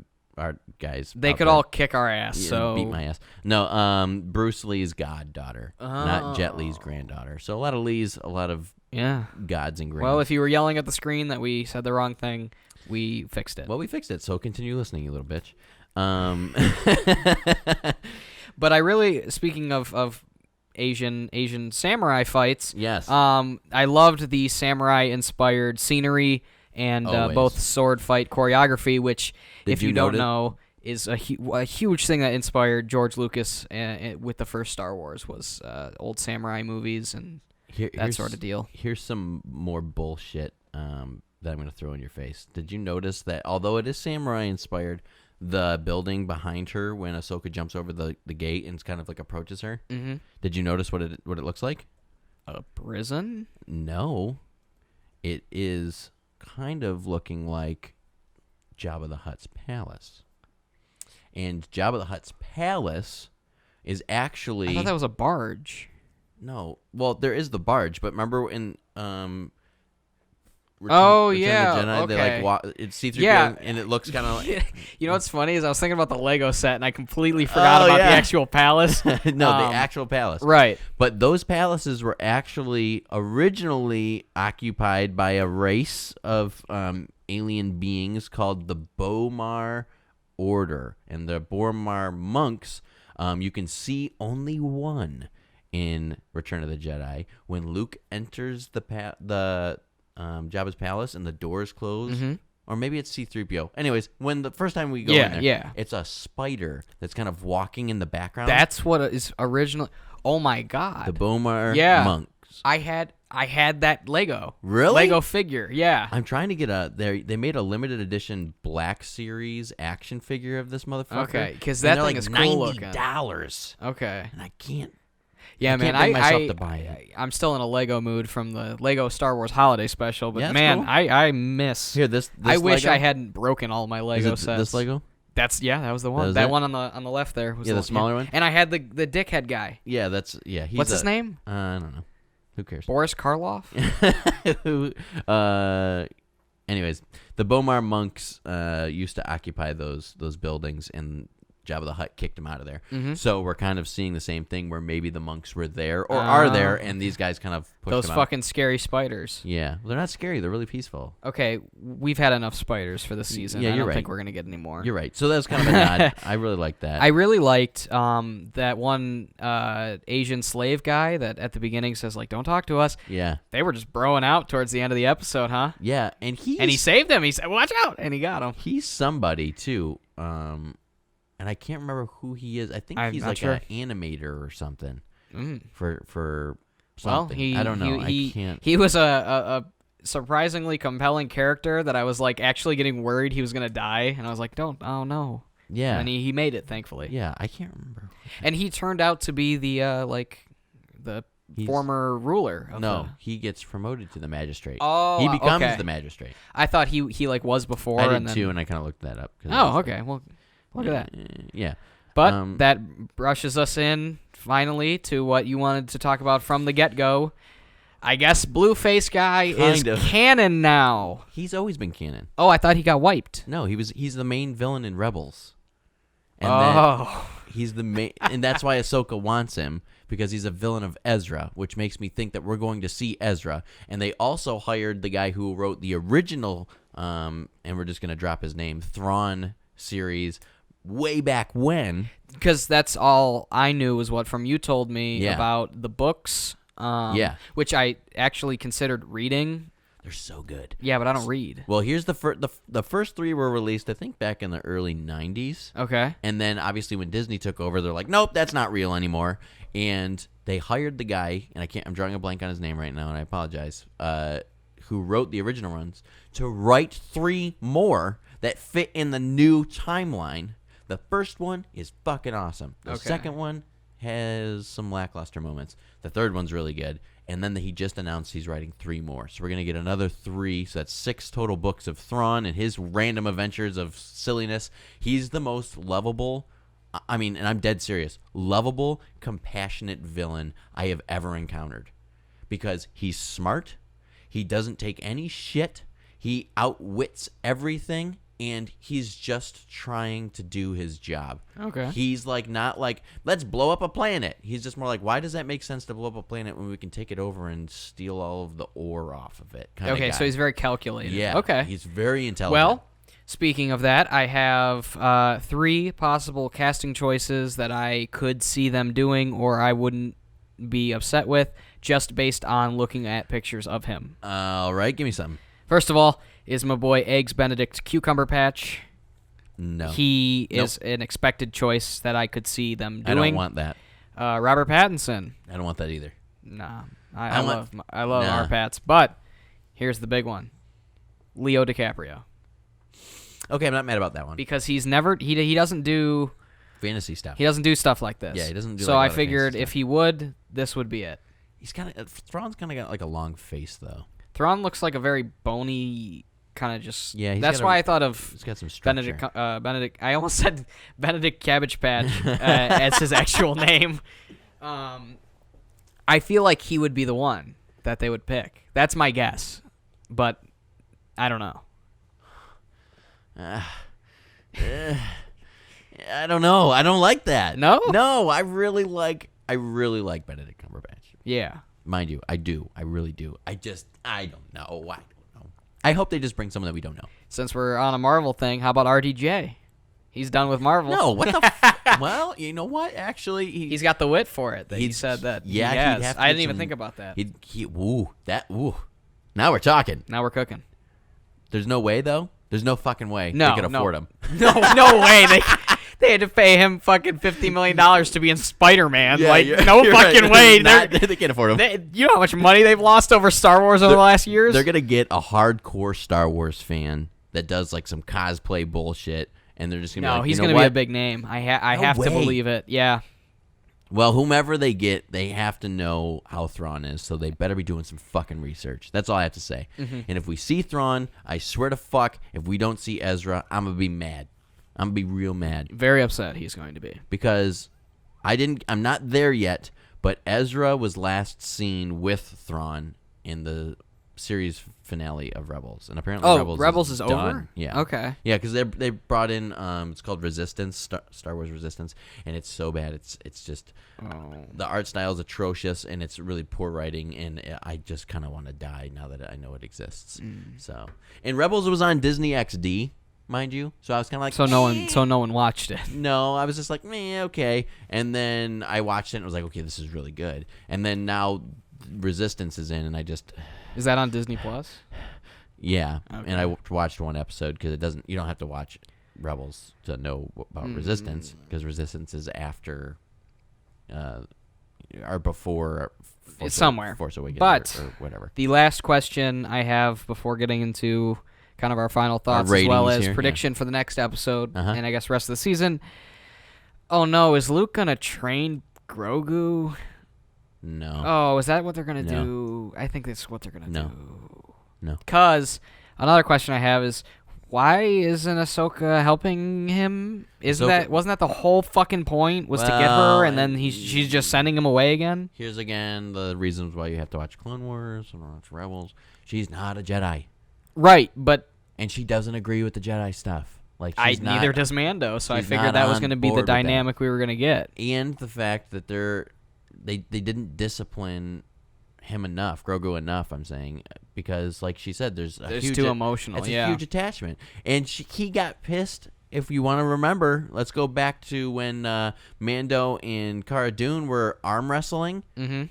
guys. They could all kick our ass. So beat my ass. No, Bruce Lee's goddaughter, not Jet Li's granddaughter. So a lot of Lees, a lot of gods and grands. Well, if you were yelling at the screen that we said the wrong thing, we fixed it. Well, we fixed it. So continue listening, you little bitch. But I really, speaking of Asian samurai fights, yes, I loved the samurai-inspired scenery and both sword fight choreography, which, if you don't know, is a huge thing that inspired George Lucas with the first Star Wars was old samurai movies and that sort of deal. Here's some more bullshit that I'm going to throw in your face. Did you notice that although it is samurai-inspired, the building behind her when Ahsoka jumps over the gate and kind of like approaches her. Mm-hmm. Did you notice what it looks like? A prison? No, it is kind of looking like Jabba the Hutt's palace. And Jabba the Hutt's palace is actually... I thought that was a barge. No, well there is the barge, but remember in Return of the Jedi, okay. They it's C-3PO, and it looks kind of like... You know what's funny is I was thinking about the Lego set, and I completely forgot about the actual palace. No, the actual palace. Right. But those palaces were actually originally occupied by a race of alien beings called the Bomar Order. And the Bomar monks, you can see only one in Return of the Jedi. When Luke enters the Jabba's palace and the doors close, or maybe it's C-3PO. Anyways, when the first time we go in there, it's a spider that's kind of walking in the background. That's what is original. Oh my god, the Bomar monks. I had that Lego. Really? Lego figure. Yeah. I'm trying to get they made a limited edition Black Series action figure of this motherfucker. Okay, because that thing like is cool looking. $90. Okay. And I can't. Yeah, I can't bring myself to buy it. I'm still in a Lego mood from the Lego Star Wars Holiday Special, but Yeah, man, cool. I miss. Here, this I wish Lego? I hadn't broken all my Lego Is it sets. this Lego? That was the one. was That it? one on the left there was the smaller one. And I had the dickhead guy. Yeah, What's his name? I don't know. Who cares? Boris Karloff. Anyways, the Bomar monks used to occupy those buildings, and Jabba the Hutt kicked him out of there. Mm-hmm. So we're kind of seeing the same thing where maybe the monks were there or are there, and these guys kind of pushed those them fucking out. scary spiders. Yeah, well, they're not scary. They're really peaceful. Okay, we've had enough spiders for this season. Yeah, I you're don't right. think we're gonna get any more. You're right. So that was kind of a nod. I really liked that. I really liked that one Asian slave guy that at the beginning says like, "Don't talk to us." Yeah. They were just broing out towards the end of the episode, huh? Yeah, and he saved him. He said, "Watch out!" and he got him. He's somebody too. And I can't remember who he is. I think I'm he's not like sure. an animator or something. Mm. For Well, something. I don't know. I can't. He was a surprisingly compelling character that I was like actually getting worried he was gonna die, and I was like, oh no. Yeah. And he made it, thankfully. Yeah, I can't remember. And he turned out to be the former ruler. He gets promoted to the magistrate. Oh, he becomes okay. the magistrate. I thought he like was before. I and did then... too, and I kind of looked that up. Oh, okay. Well, look at that. Yeah. But that brushes us in finally to what you wanted to talk about from the get-go. I guess Blueface guy is canon now. He's always been canon. Oh, I thought he got wiped. No, he's the main villain in Rebels. And he's the main, and that's why Ahsoka wants him, because he's a villain of Ezra, which makes me think that we're going to see Ezra. And they also hired the guy who wrote the original, and we're just going to drop his name, Thrawn series way back when. Because that's all I knew was what from you told me about the books. Which I actually considered reading. They're so good. Yeah, but I don't read. Well, here's the first three were released, I think, back in the early 90s. Okay. And then, obviously, when Disney took over, they're like, nope, that's not real anymore. And they hired the guy, and I'm drawing a blank on his name right now, and I apologize, who wrote the original ones, to write 3 more that fit in the new timeline. The first one is fucking awesome. The second one has some lackluster moments. The third one's really good. And then he just announced he's writing 3 more. So we're going to get another 3. So that's 6 total books of Thrawn and his random adventures of silliness. He's the most lovable, and I'm dead serious, lovable, compassionate villain I have ever encountered. Because he's smart. He doesn't take any shit. He outwits everything. And he's just trying to do his job. Okay. He's not like, let's blow up a planet. He's just more like, why does that make sense to blow up a planet when we can take it over and steal all of the ore off of it? Okay, so he's very calculated. Yeah. Okay. He's very intelligent. Well, speaking of that, I have 3 possible casting choices that I could see them doing or I wouldn't be upset with just based on looking at pictures of him. All right, give me some. First of all, is my boy Eggs Benedict Cucumber Patch. No. He is an expected choice that I could see them doing. I don't want that. Robert Pattinson. I don't want that either. Nah. I love our Pats. But here's the big one. Leo DiCaprio. Okay, I'm not mad about that one. Because he doesn't do fantasy stuff. He doesn't do stuff like this. Yeah, he doesn't do so I figured if he would, this would be it. Thrawn's kind of got like a long face though. Thrawn looks like a very bony kind of just. Yeah, that's why I thought of. He's got some structure. Benedict. I almost said Benedict Cabbage Patch as his actual name. I feel like he would be the one that they would pick. That's my guess, but I don't know. I don't know. I don't like that. No? No, I really like Benedict Cumberbatch. Yeah. Mind you, I do. I really do. I don't know. I hope they just bring someone that we don't know. Since we're on a Marvel thing, how about RDJ? He's done with Marvel. No, what the well, you know what? Actually, he's got the wit for it. He said that. Yeah, he has. I didn't even think about that. Now we're talking. Now we're cooking. There's no way, though? There's no fucking way they could afford him. No way. They had to pay him fucking $50 million to be in Spider-Man. Yeah, no fucking right. way. They can't afford him. You know how much money they've lost over Star Wars over the last years? They're going to get a hardcore Star Wars fan that does like some cosplay bullshit, and they're just going to be like, he's going to be a big name. I have to believe it. Yeah. Well, whomever they get, they have to know how Thrawn is, so they better be doing some fucking research. That's all I have to say. Mm-hmm. And if we see Thrawn, I swear to fuck, if we don't see Ezra, I'm going to be mad. I'm going to be real mad. Very upset he's going to be. Because I'm not there yet, but Ezra was last seen with Thrawn in the series finale of Rebels, and apparently Rebels is done. over. Yeah. Okay. Yeah, because they brought in it's called Resistance, Star Wars Resistance, and it's so bad. It's just the art style is atrocious, and it's really poor writing, and I just kind of want to die now that I know it exists. So, and Rebels was on Disney XD, mind you, so I was kind of like, so no one watched it. No, I was just like, meh, okay, and then I watched it and was like, okay, this is really good, and then now Resistance is in, and I just. Is that on Disney Plus? Yeah, okay. And I watched one episode because you don't have to watch Rebels to know about Resistance, because Resistance is after, or before. It's somewhere. Force Awakens, but or whatever. The last question I have before getting into kind of our final thoughts, as well as prediction for the next episode, and I guess rest of the season. Oh no, is Luke gonna train Grogu? No. Oh, is that what they're going to do? I think that's what they're going to do. No. Because another question I have is, why isn't Ahsoka helping him? Wasn't that the whole fucking point, was to get her, and then she's just sending him away again? Here's again the reasons why you have to watch Clone Wars and watch Rebels. She's not a Jedi. Right, but... And she doesn't agree with the Jedi stuff. Neither does Mando, so I figured that was going to be the dynamic we were going to get. And the fact that they didn't discipline him enough, Grogu enough, I'm saying, because like she said, there's huge, too emotional. It's a huge attachment, and he got pissed. If you want to remember, let's go back to when Mando and Cara Dune were arm wrestling. Mm-hmm.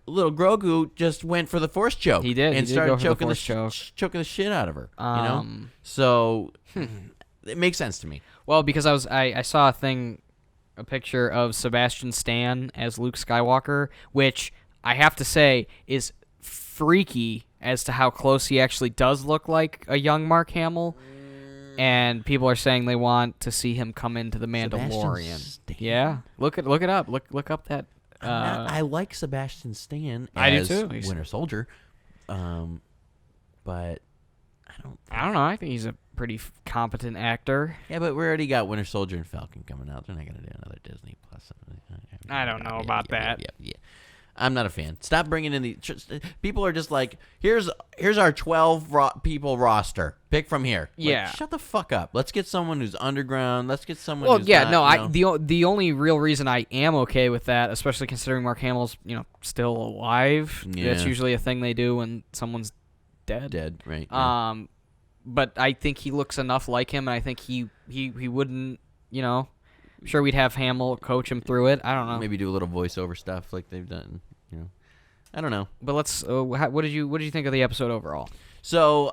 Little Grogu just went for the Force choke. He did. And started choking the shit out of her. So it makes sense to me. Well, because I saw a picture of Sebastian Stan as Luke Skywalker, which I have to say is freaky as to how close he actually does look like a young Mark Hamill. And people are saying they want to see him come into the Mandalorian. Yeah, look it up. Look up that. I like Sebastian Stan as I do too. Winter Soldier, but I don't know. I think he's a pretty competent actor. Yeah, but we already got Winter Soldier and Falcon coming out. They're not going to do another Disney Plus. I don't know about that. Yeah. I'm not a fan. Stop bringing in the people are just like, here's our 12 people roster. Pick from here. Yeah. Shut the fuck up. Let's get someone who's underground. Let's get someone. Well, who's yeah, not, the only real reason I am okay with that, especially considering Mark Hamill's still alive. Yeah. That's usually a thing they do when someone's dead. Dead, right? Yeah. But I think he looks enough like him, and I think he wouldn't. I'm sure we'd have Hamill coach him through it. I don't know. Maybe do a little voiceover stuff like they've done. I don't know. But let's. What did you think of the episode overall? So,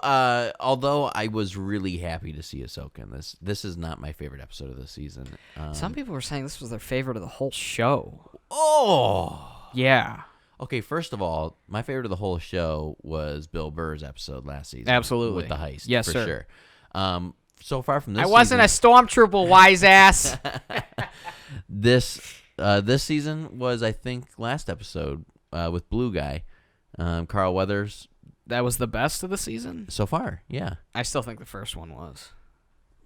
although I was really happy to see Ahsoka in this, this is not my favorite episode of the season. Some people were saying this was their favorite of the whole show. Oh, yeah. Okay, first of all, my favorite of the whole show was Bill Burr's episode last season. Absolutely. With the heist. Yes, for sir. Sure. So far from this I wasn't a stormtrooper, wise ass. This season was, I think, last episode with Blue Guy, Carl Weathers. That was the best of the season? So far, yeah. I still think the first one was.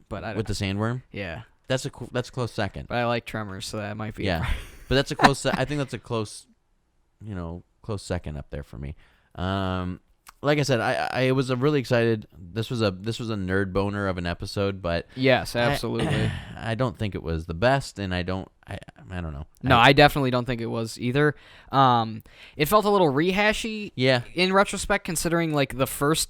But I don't With the sandworm? Yeah. That's a close second. But I like Tremors, so that might be. Yeah. But that's a close I think that's a close second up there for me. Like I said, I was really excited. This was a nerd boner of an episode, but yes, absolutely. I don't think it was the best, and I don't know. No, I definitely don't think it was either. It felt a little rehashy. Yeah. In retrospect, considering like the first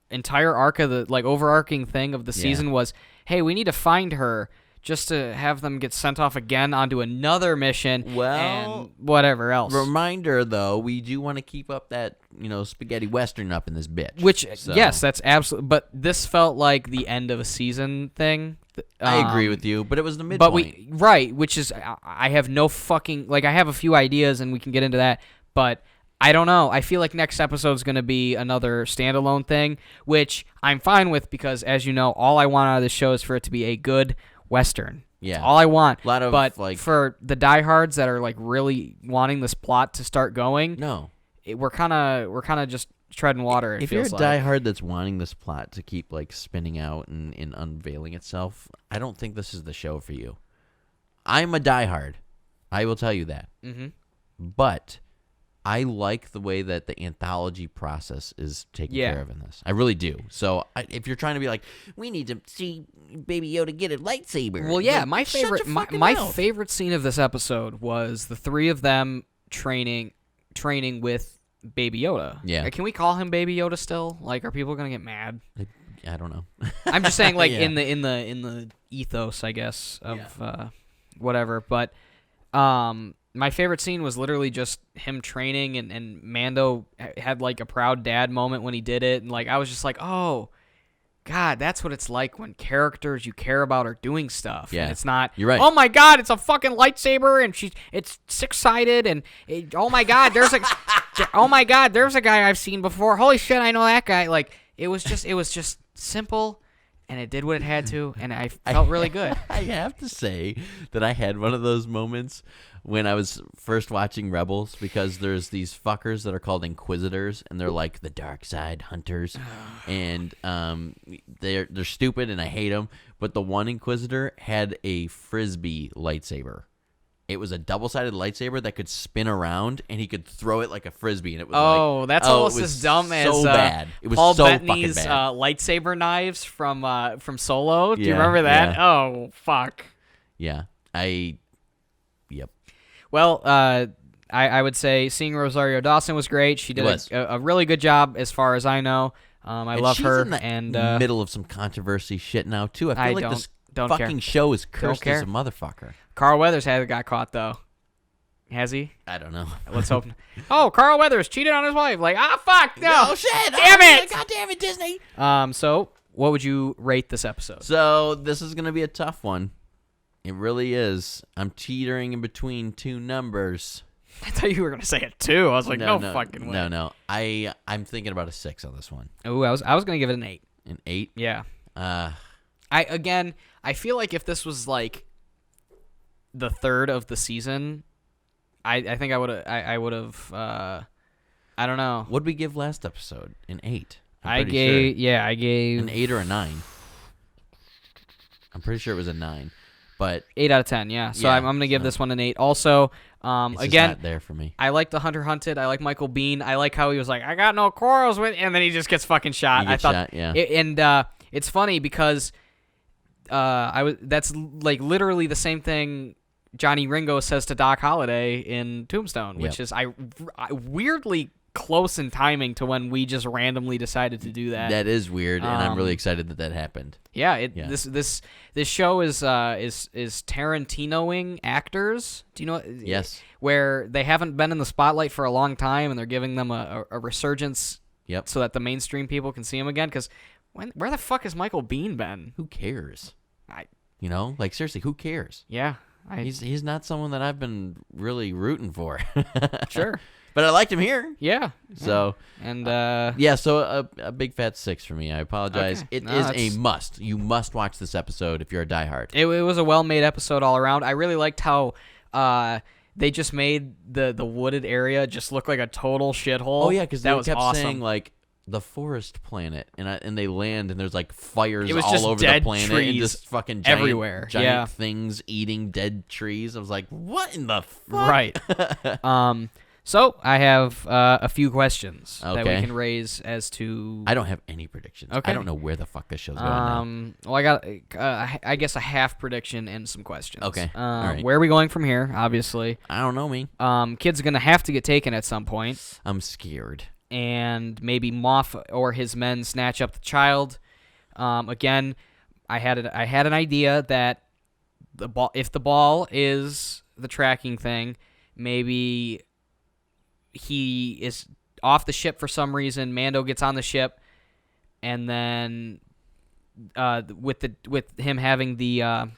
entire arc of the overarching thing of the season was, hey, we need to find her. Just to have them get sent off again onto another mission, and whatever else. Reminder, though, we do want to keep up that spaghetti western up in this bitch. Which, yes, that's absolutely. But this felt like the end of a season thing. I agree with you, but it was the midpoint. But which is I have no fucking I have a few ideas, and we can get into that, but. I don't know. I feel like next episode's going to be another standalone thing, which I'm fine with because, as you know, all I want out of this show is for it to be a good Western. Yeah. That's all I want. A lot of, but for the diehards that are really wanting this plot to start going, we're kind of just treading water. If you're a diehard that's wanting this plot to keep spinning out and unveiling itself, I don't think this is the show for you. I'm a diehard. I will tell you that. Mm-hmm. But I like the way that the anthology process is taken care of in this. I really do. So if you're trying to be like, we need to see Baby Yoda get a lightsaber. Well, yeah, like, my favorite scene of this episode was the three of them training with Baby Yoda. Yeah. Can we call him Baby Yoda still? Like, are people gonna get mad? I don't know. I'm just saying, like, in the ethos, I guess, of whatever. But my favorite scene was literally just him training, and Mando had like a proud dad moment when he did it, and like I was just like, oh God, that's what it's like when characters you care about are doing stuff. Yeah, and it's not. You're right. Oh my God, it's a fucking lightsaber, and it's 6-sided, and oh my God, there's a guy I've seen before. Holy shit, I know that guy. Like it was just simple. And it did what it had to, and I felt really good. I have to say that I had one of those moments when I was first watching Rebels, because there's these fuckers that are called Inquisitors, and they're like the dark side hunters, and they're stupid, and I hate them. But the one Inquisitor had a frisbee lightsaber. It was a double-sided lightsaber that could spin around, and he could throw it like a frisbee, and it was that's almost as dumb as so bad. It was Paul so Bettany's fucking bad. lightsaber knives from Solo. Do you Yeah, remember that? yeah. Oh fuck. Yeah, yep. Well, I would say seeing Rosario Dawson was great. She did a really good job, as far as I know. I love her. She's in the and middle of some controversy shit now too. I feel like this don't fucking care. show is cursed as a motherfucker. Carl Weathers got caught though. Has he? I don't know. Let's hope. Oh, Carl Weathers cheated on his wife. Like, fuck, no. Oh shit! Damn it! God damn it, Disney. So what would you rate this episode? So this is gonna be a tough one. It really is. I'm teetering in between two numbers. I thought you were gonna say a 2. I was like, no fucking way. No. I'm thinking about a 6 on this one. Oh, I was gonna give it an 8. An 8? Yeah. I feel like if this was like the third of the season, I think I would have I don't know. What'd we give last episode? An 8. I gave an 8 or a 9. I'm pretty sure it was a 9. But 8 out of 10, yeah. So I'm gonna give this one an 8. Also, it's again, just not there for me. I like the Hunter Hunted. I like Michael Biehn. I like how he was like, I got no quarrels with, and then he just gets fucking shot. Shot, yeah. It's funny because that's like literally the same thing Johnny Ringo says to Doc Holliday in Tombstone, which is I weirdly close in timing to when we just randomly decided to do that. That is weird, and I'm really excited that happened. Yeah, this show is Tarantinoing actors. Do you know? Yes. Where they haven't been in the spotlight for a long time, and they're giving them a resurgence. Yep. So that the mainstream people can see them again. Because where the fuck has Michael Biehn been? Who cares? Like seriously, who cares? Yeah. He's not someone that I've been really rooting for. Sure. But I liked him here. Yeah. So and so a big fat 6 for me. I apologize. Okay. It is a must. You must watch this episode if you're a diehard. It was a well-made episode all around. I really liked how they just made the wooded area just look like a total shithole. Oh yeah, because they kept awesome. saying like the forest planet, and they land and there's like fires all all over the planet trees and just fucking giant things eating dead trees. I was like, what in the fuck? Right. So I have a few questions that we Okay. can raise as to. I don't have any predictions. Okay. I don't know where the fuck this show's going now. Well, I got I guess a half prediction and some questions. Okay. All right. Where are we going from here? Obviously. I don't know, me. Kid's gonna have to get taken at some point, I'm scared. and maybe Moff or his men snatch up the child. Again, I had an idea that if the ball is the tracking thing, maybe he is off the ship for some reason. Mando gets on the ship, and then with him having the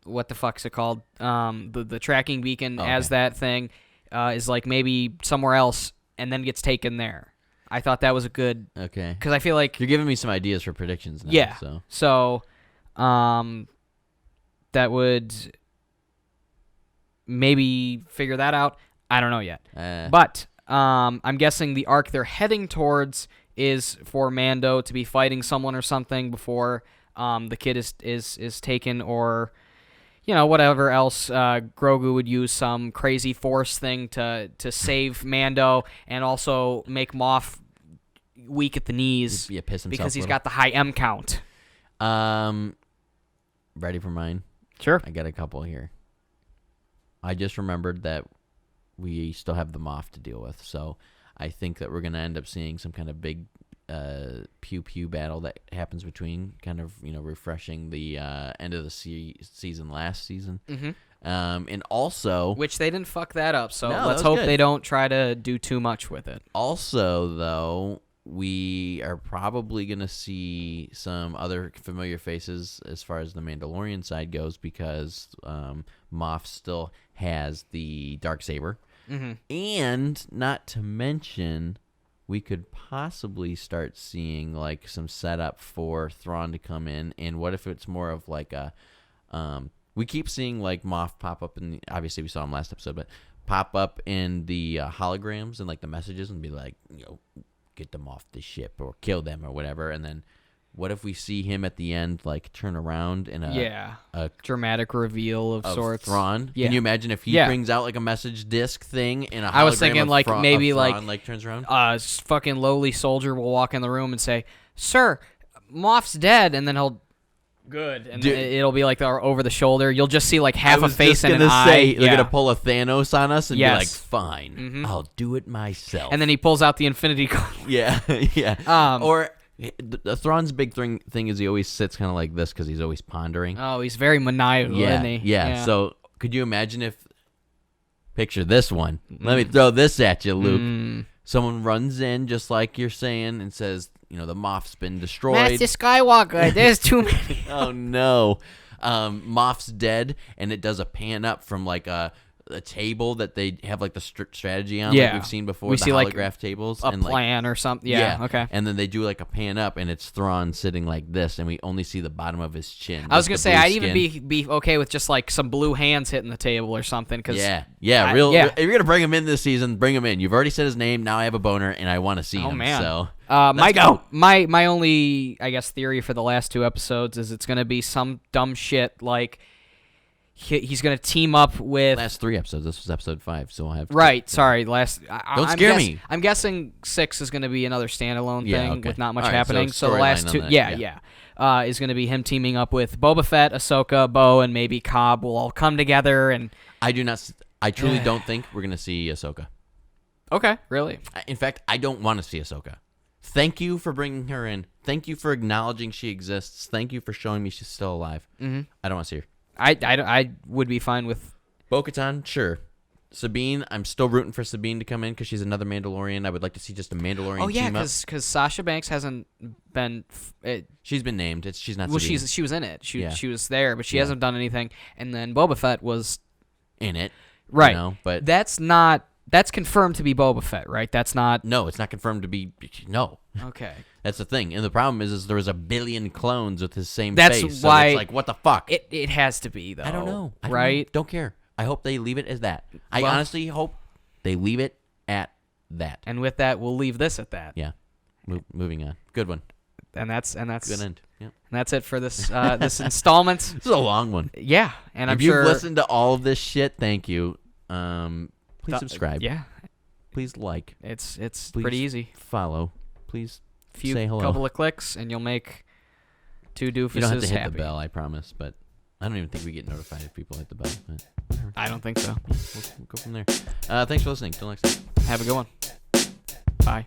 what the fuck's it called? The tracking beacon as that thing is like maybe somewhere else, and then gets taken there. I thought that was a good. Okay. Because I feel like You're giving me some ideas for predictions now. yeah. So That would maybe figure that out. I don't know yet. But I'm guessing the arc they're heading towards is for Mando to be fighting someone or something before the kid is taken, or whatever else, Grogu would use some crazy Force thing to save Mando and also make Moff weak at the knees piss himself because he's got the high M count. Ready for mine? Sure. I got a couple here. I just remembered that we still have the Moff to deal with, so I think that we're going to end up seeing some kind of big pew-pew battle that happens between kind of, refreshing the end of the season last season. Mm-hmm. And also... Which they didn't fuck that up, so no, let's hope good. they don't try to do too much with it. Also, though, we are probably going to see some other familiar faces as far as the Mandalorian side goes because Moff still has the Darksaber. Mm-hmm. And not to mention, we could possibly start seeing like some setup for Thrawn to come in. And what if it's more of like a... we keep seeing like Moff pop up in obviously we saw him last episode, but pop up in the holograms and like the messages and be like, get them off the ship or kill them or whatever. And then what if we see him at the end like turn around in a dramatic reveal of sorts? Thrawn. Yeah. Can you imagine if he brings out like a message disc thing in a hologram? I was thinking like maybe Thrawn, like turns around. Fucking lowly soldier will walk in the room and say, "Sir, Moff's dead," and then he'll. Good, and it'll be like over the shoulder. You'll just see like half a face and an eye. They're gonna pull a Thanos on us and be like, "Fine, mm-hmm. I'll do it myself." And then he pulls out the Infinity Gauntlet. Yeah. Or the Thrawn's big thing is he always sits kind of like this because he's always pondering. Oh, he's very maniacal, isn't he? Yeah. So could you imagine if? Picture this one. Let me throw this at you, Luke. Someone runs in just like you're saying and says, the Moff's been destroyed. Master Skywalker, there's too many. Oh, no. Moff's dead, and it does a pan up from, like, a table that they have, like, the strategy on, like we've seen before, we the see, holograph like, tables. A plan or something. Yeah, okay. And then they do, like, a pan up, and it's Thrawn sitting like this, and we only see the bottom of his chin. I was going to say, I'd even be okay with just, like, some blue hands hitting the table or something. Cause if you're going to bring him in this season, bring him in. You've already said his name. Now I have a boner, and I want to see him. Oh, man. So... let's go. My only, I guess, theory for the last two episodes is it's going to be some dumb shit like he's going to team up with... Last 3 episodes. This was episode 5, so I'll have... Right, sorry. Don't scare me. I'm guessing 6 is going to be another standalone thing with not much happening. So the last 2... is going to be him teaming up with Boba Fett, Ahsoka, Bo, and maybe Cobb will all come together and... I truly don't think we're going to see Ahsoka. Okay, really? In fact, I don't want to see Ahsoka. Thank you for bringing her in. Thank you for acknowledging she exists. Thank you for showing me she's still alive. Mm-hmm. I don't want to see her. I would be fine with... Bo-Katan, sure. Sabine, I'm still rooting for Sabine to come in because she's another Mandalorian. I would like to see just a Mandalorian team up. Oh, yeah, because Sasha Banks hasn't been... she's been named. She's not Well, Sabine. she was in it. She was there, but she hasn't done anything. And then Boba Fett was... in it. Right. But that's not... That's confirmed to be Boba Fett, right? That's not... No, it's not confirmed to be... No. Okay. That's the thing. And the problem is there was a billion clones with his same That's face. why... So it's like, what the fuck? It has to be, though. I don't know. Right? Don't care. I hope they leave it as that. I honestly hope they leave it at that. And with that, we'll leave this at that. Yeah. Moving on. Good one. And that's good end. Yeah. And that's it for this this installment. This is a long one. Yeah, and if you've listened to all of this shit, thank you. Please subscribe. Yeah. Please like. It's Please pretty easy. Follow. Please say hello. Couple of clicks, and you'll make 2 doofuses You don't have to hit happy. the bell, I promise. But I don't even think we get notified if people hit the bell. But I don't think so. We'll go from there. Thanks for listening. Till next time. Have a good one. Bye.